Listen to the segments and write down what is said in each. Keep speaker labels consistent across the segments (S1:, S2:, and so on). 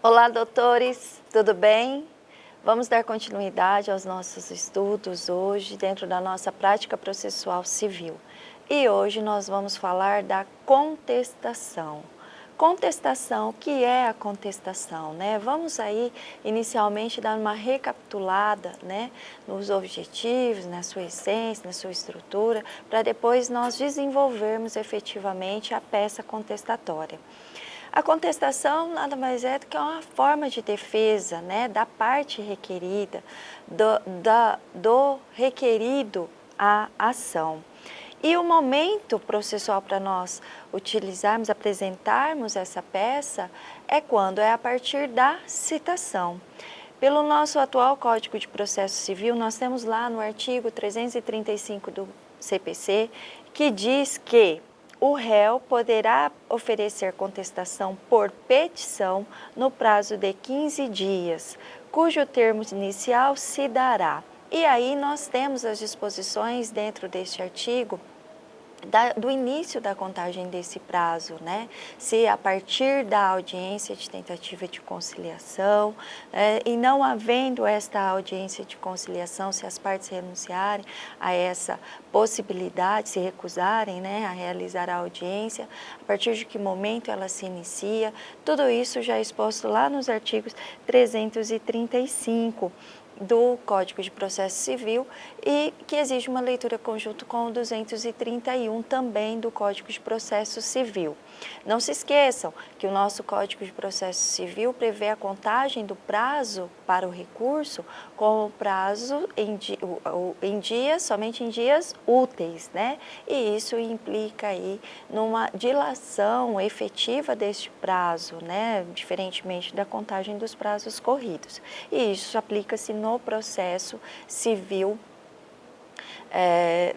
S1: Olá, doutores, tudo bem? Vamos dar continuidade aos nossos estudos hoje dentro da nossa prática processual civil. E hoje nós vamos falar da contestação. Contestação, o que é a contestação, né? Vamos aí inicialmente dar uma recapitulada, né, nos objetivos, na sua essência, na sua estrutura, para depois nós desenvolvermos efetivamente a peça contestatória. A contestação nada mais é do que uma forma de defesa, né, da parte requerida, do requerido à ação. E o momento processual para nós utilizarmos, apresentarmos essa peça é quando é a partir da citação. Pelo nosso atual Código de Processo Civil, nós temos lá no artigo 335 do CPC, que diz que o réu poderá oferecer contestação por petição no prazo de 15 dias, cujo termo inicial se dará. E aí nós temos as disposições dentro deste artigo do início da contagem desse prazo, né? Se a partir da audiência de tentativa de conciliação, e não havendo esta audiência de conciliação, se as partes renunciarem a essa possibilidade, se recusarem, né, a realizar a audiência, a partir de que momento ela se inicia, tudo isso já é exposto lá nos artigos 335 do Código de Processo Civil e que exige uma leitura conjunta com o 231 também do Código de Processo Civil. Não se esqueçam que o nosso Código de Processo Civil prevê a contagem do prazo para o recurso com o prazo somente em dias úteis, né? E isso implica aí numa dilação efetiva deste prazo, né? Diferentemente da contagem dos prazos corridos. E isso aplica-se no processo civil,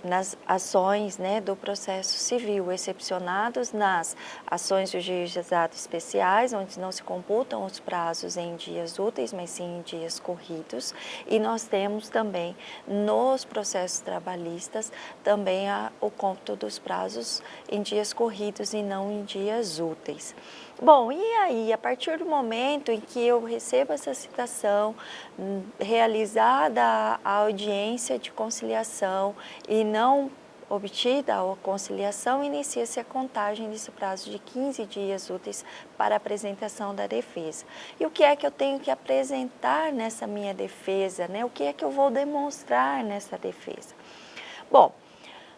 S1: nas ações, né, do processo civil, excepcionados nas ações de juizado especiais, onde não se computam os prazos em dias úteis, mas sim em dias corridos. E nós temos também nos processos trabalhistas também o cômputo dos prazos em dias corridos e não em dias úteis. Bom, e aí, a partir do momento em que eu recebo essa citação, realizada a audiência de conciliação e não obtida a conciliação, inicia-se a contagem desse prazo de 15 dias úteis para a apresentação da defesa. E o que é que eu tenho que apresentar nessa minha defesa, né? O que é que eu vou demonstrar nessa defesa? Bom,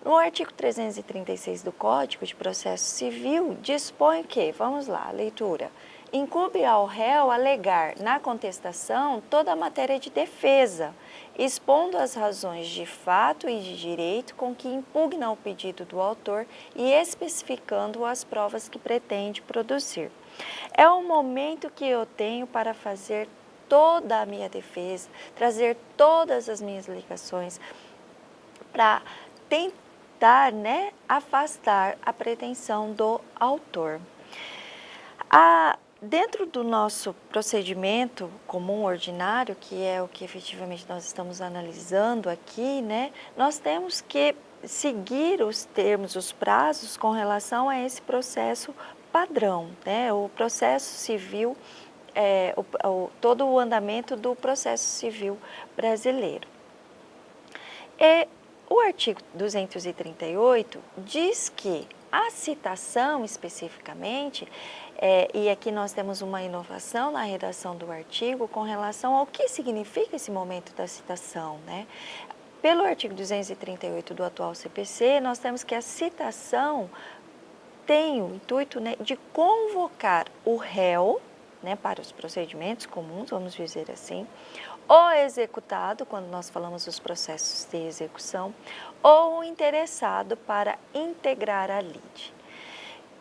S1: no artigo 336 do Código de Processo Civil, dispõe que, vamos lá, a leitura, incumbe ao réu alegar na contestação toda a matéria de defesa, expondo as razões de fato e de direito com que impugna o pedido do autor e especificando as provas que pretende produzir. É o momento que eu tenho para fazer toda a minha defesa, trazer todas as minhas alegações para tentar, né, afastar a pretensão do autor. Dentro do nosso procedimento comum ordinário, que é o que efetivamente nós estamos analisando aqui, né, nós temos que seguir os termos, os prazos com relação a esse processo padrão, né, o processo civil, todo o andamento do processo civil brasileiro. E o artigo 238 diz que a citação especificamente, e aqui nós temos uma inovação na redação do artigo com relação ao que significa esse momento da citação, né? Pelo artigo 238 do atual CPC, nós temos que a citação tem o intuito, né, de convocar o réu, né, para os procedimentos comuns, vamos dizer assim, o executado, quando nós falamos dos processos de execução, ou o interessado para integrar a lide.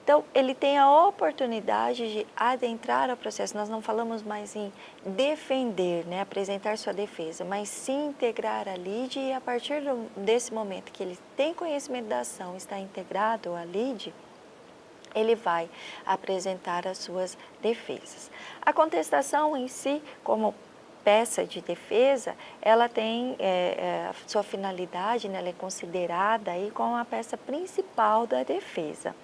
S1: Então, ele tem a oportunidade de adentrar ao processo. Nós não falamos mais em defender, né, apresentar sua defesa, mas sim integrar a lide e a partir desse momento que ele tem conhecimento da ação, está integrado à lide, ele vai apresentar as suas defesas. A contestação em si, como peça de defesa, ela tem a sua finalidade, né, ela é considerada aí como a peça principal da defesa.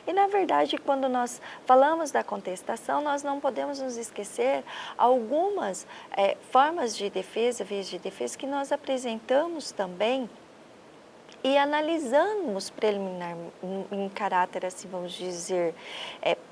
S1: E, na verdade, quando nós falamos da contestação, nós não podemos nos esquecer algumas formas de defesa, vias de defesa, que nós apresentamos também e analisamos preliminar, em caráter, assim, vamos dizer,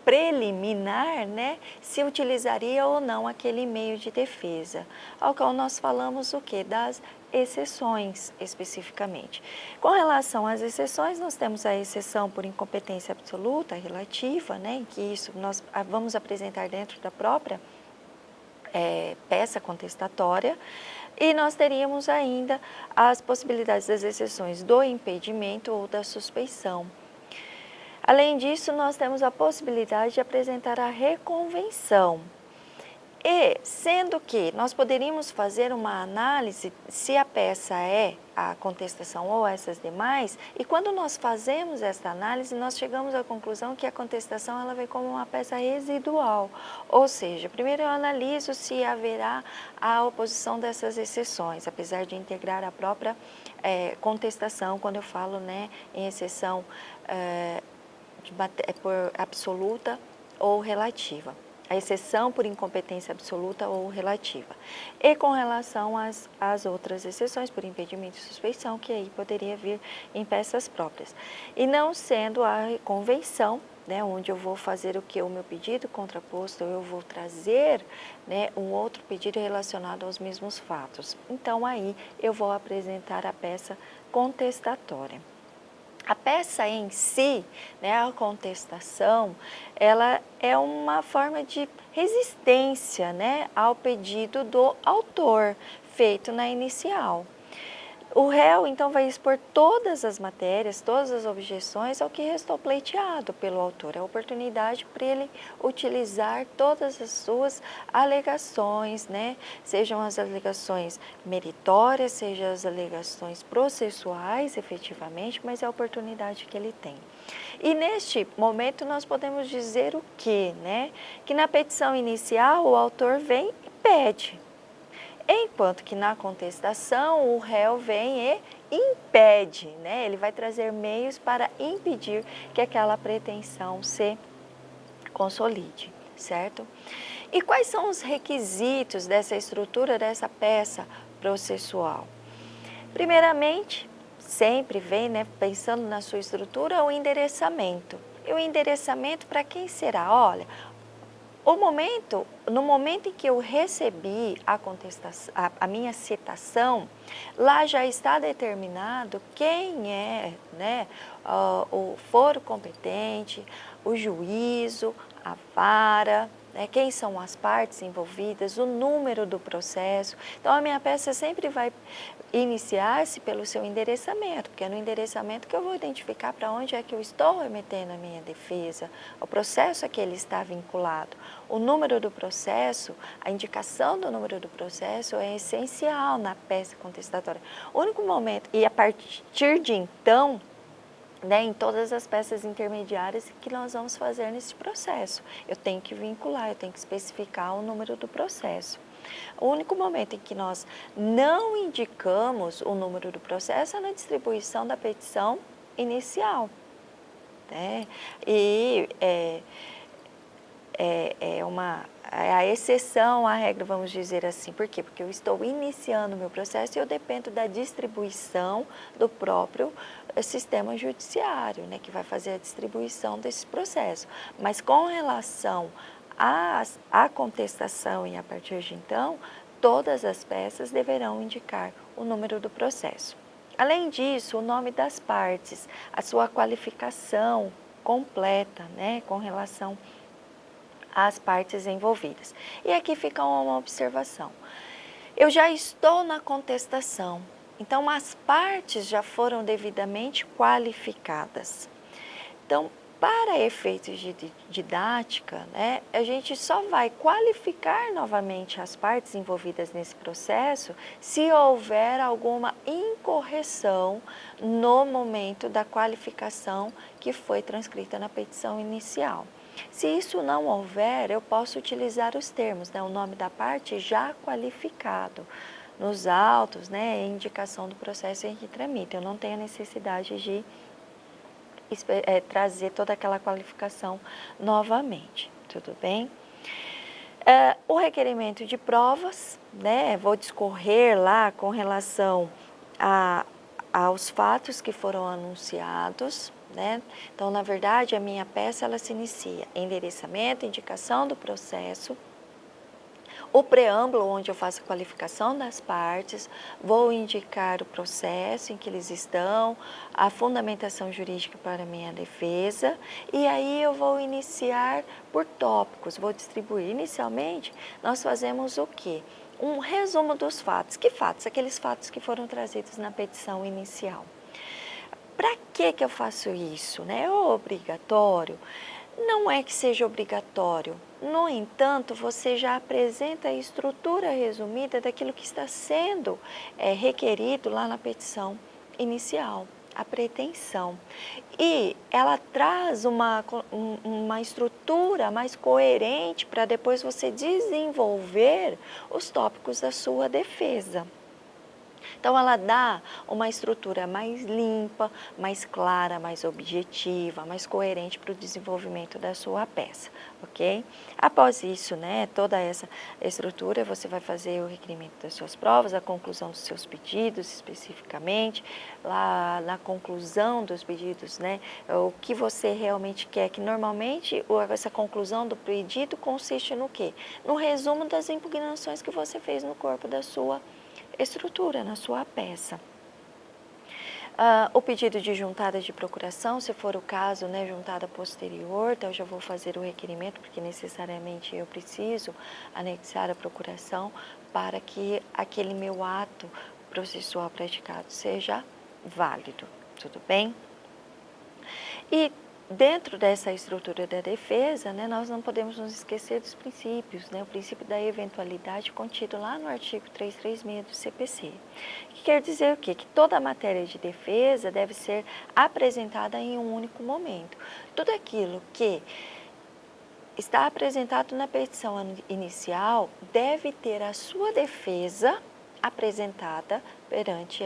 S1: preliminar, né, se utilizaria ou não aquele meio de defesa. Ao qual nós falamos o quê? Das exceções, especificamente. Com relação às exceções, nós temos a exceção por incompetência absoluta, relativa, né, em que isso nós vamos apresentar dentro da própria peça contestatória, e nós teríamos ainda as possibilidades das exceções do impedimento ou da suspeição. Além disso, nós temos a possibilidade de apresentar a reconvenção. E, sendo que nós poderíamos fazer uma análise se a peça é a contestação ou essas demais, e quando nós fazemos essa análise, nós chegamos à conclusão que a contestação ela vem como uma peça residual. Ou seja, primeiro eu analiso se haverá a oposição dessas exceções, apesar de integrar a própria contestação, quando eu falo, né, em exceção por absoluta ou relativa. A exceção por incompetência absoluta ou relativa. E com relação às outras exceções, por impedimento e suspeição, que aí poderia vir em peças próprias. E não sendo a convenção, né, onde eu vou fazer o que? O meu pedido contraposto, eu vou trazer, né, um outro pedido relacionado aos mesmos fatos. Então, aí eu vou apresentar a peça contestatória. A peça em si, né, a contestação, ela é uma forma de resistência, né, ao pedido do autor, feito na inicial. O réu, então, vai expor todas as matérias, todas as objeções ao que restou pleiteado pelo autor. É a oportunidade para ele utilizar todas as suas alegações, né? Sejam as alegações meritórias, sejam as alegações processuais, efetivamente, mas é a oportunidade que ele tem. E neste momento nós podemos dizer o quê, né? Que na petição inicial o autor vem e pede. Enquanto que na contestação o réu vem e impede, né? Ele vai trazer meios para impedir que aquela pretensão se consolide, certo? E quais são os requisitos dessa estrutura, dessa peça processual? Primeiramente, sempre vem, né, pensando na sua estrutura, o endereçamento. E o endereçamento para quem será? Olha, no momento em que eu recebi a contestação, a minha citação, lá já está determinado quem é, né, o foro competente, o juízo, a vara, né, quem são as partes envolvidas, o número do processo. Então, a minha peça sempre vai iniciar-se pelo seu endereçamento, porque é no endereçamento que eu vou identificar para onde é que eu estou remetendo a minha defesa, o processo a que ele está vinculado. O número do processo, a indicação do número do processo é essencial na peça contestatória. O único momento, e a partir de então, né, em todas as peças intermediárias que nós vamos fazer nesse processo, eu tenho que vincular, eu tenho que especificar o número do processo. O único momento em que nós não indicamos o número do processo é na distribuição da petição inicial, né? E é a exceção à regra, vamos dizer assim. Por quê? Porque eu estou iniciando o meu processo e eu dependo da distribuição do próprio sistema judiciário, né, que vai fazer a distribuição desse processo. Mas com relação à contestação e a partir de então, todas as peças deverão indicar o número do processo. Além disso, o nome das partes, a sua qualificação completa, né, com relação às partes envolvidas. E aqui fica uma observação. Eu já estou na contestação, então as partes já foram devidamente qualificadas. Então, para efeitos de didática, né, a gente só vai qualificar novamente as partes envolvidas nesse processo se houver alguma incorreção no momento da qualificação que foi transcrita na petição inicial. Se isso não houver, eu posso utilizar os termos, né, o nome da parte já qualificado nos autos, né, indicação do processo em que tramita. Eu não tenho necessidade de trazer toda aquela qualificação novamente, tudo bem? O requerimento de provas, né, vou discorrer lá com relação aos fatos que foram anunciados, né? Então, na verdade, a minha peça ela se inicia endereçamento, indicação do processo, o preâmbulo, onde eu faço a qualificação das partes, vou indicar o processo em que eles estão, a fundamentação jurídica para a minha defesa, e aí eu vou iniciar por tópicos, vou distribuir. Inicialmente, nós fazemos o quê? Um resumo dos fatos. Que fatos? Aqueles fatos que foram trazidos na petição inicial. Para que eu faço isso? Né? É obrigatório? Não é que seja obrigatório. No entanto, você já apresenta a estrutura resumida daquilo que está sendo requerido lá na petição inicial, a pretensão. E ela traz uma estrutura mais coerente para depois você desenvolver os tópicos da sua defesa. Então, ela dá uma estrutura mais limpa, mais clara, mais objetiva, mais coerente para o desenvolvimento da sua peça, ok? Após isso, né, toda essa estrutura, você vai fazer o requerimento das suas provas, a conclusão dos seus pedidos especificamente, lá na conclusão dos pedidos, né, o que você realmente quer, que normalmente essa conclusão do pedido consiste no quê? No resumo das impugnações que você fez no corpo da sua estrutura, na sua peça. O pedido de juntada de procuração, se for o caso, né, juntada posterior, então eu já vou fazer o requerimento, porque necessariamente eu preciso anexar a procuração para que aquele meu ato processual praticado seja válido, tudo bem? E dentro dessa estrutura da defesa, né, nós não podemos nos esquecer dos princípios, né, o princípio da eventualidade contido lá no artigo 336 do CPC. Que quer dizer o quê? Que toda a matéria de defesa deve ser apresentada em um único momento. Tudo aquilo que está apresentado na petição inicial deve ter a sua defesa apresentada perante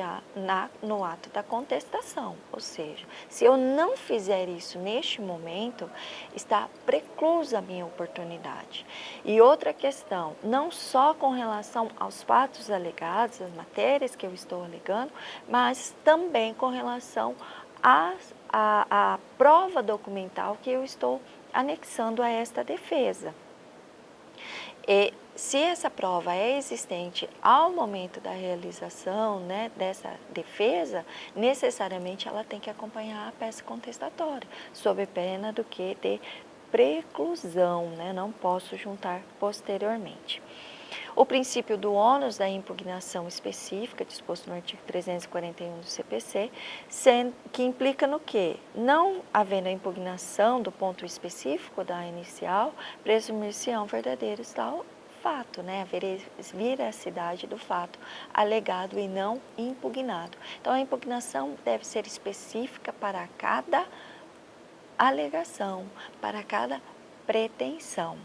S1: no ato da contestação. Ou seja, se eu não fizer isso neste momento, está preclusa a minha oportunidade. E outra questão, não só com relação aos fatos alegados, as matérias que eu estou alegando, mas também com relação à prova documental que eu estou anexando a esta defesa. E se essa prova é existente ao momento da realização, né, dessa defesa, necessariamente ela tem que acompanhar a peça contestatória, sob pena do que de preclusão, né, não posso juntar posteriormente. O princípio do ônus da impugnação específica, disposto no artigo 341 do CPC, que implica no quê? Não havendo a impugnação do ponto específico da inicial, presumir-se-ão verdadeiros tal fato, né? A veracidade do fato alegado e não impugnado. Então, a impugnação deve ser específica para cada alegação, para cada pretensão.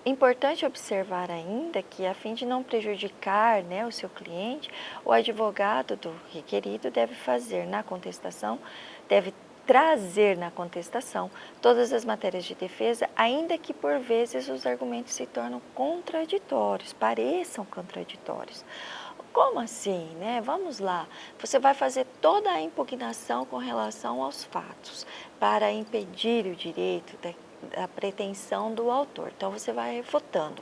S1: Importante observar ainda que, a fim de não prejudicar, né, o seu cliente, o advogado do requerido deve trazer na contestação todas as matérias de defesa, ainda que por vezes os argumentos se tornam contraditórios, pareçam contraditórios. Como assim, né? Vamos lá. Você vai fazer toda a impugnação com relação aos fatos para impedir o direito da pretensão do autor. Então, você vai refutando.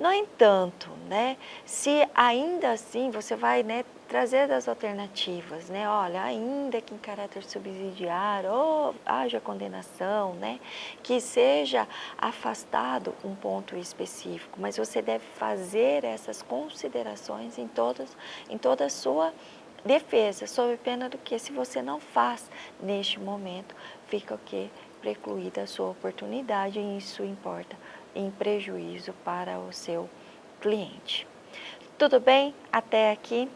S1: No entanto, né, se ainda assim você vai, né, trazer das alternativas, né, olha, ainda que em caráter subsidiário ou haja condenação, né, que seja afastado um ponto específico, mas você deve fazer essas considerações em toda a sua defesa, sob pena do que, se você não faz neste momento, fica o quê? Precluída a sua oportunidade, e isso importa em prejuízo para o seu cliente. Tudo bem? Até aqui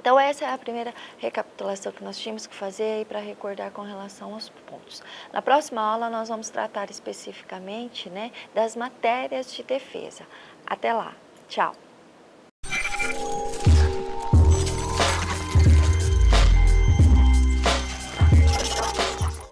S1: Então, essa é a primeira recapitulação que nós tínhamos que fazer aí para recordar com relação aos pontos. Na próxima aula, nós vamos tratar especificamente, né, das matérias de defesa. Até lá. Tchau.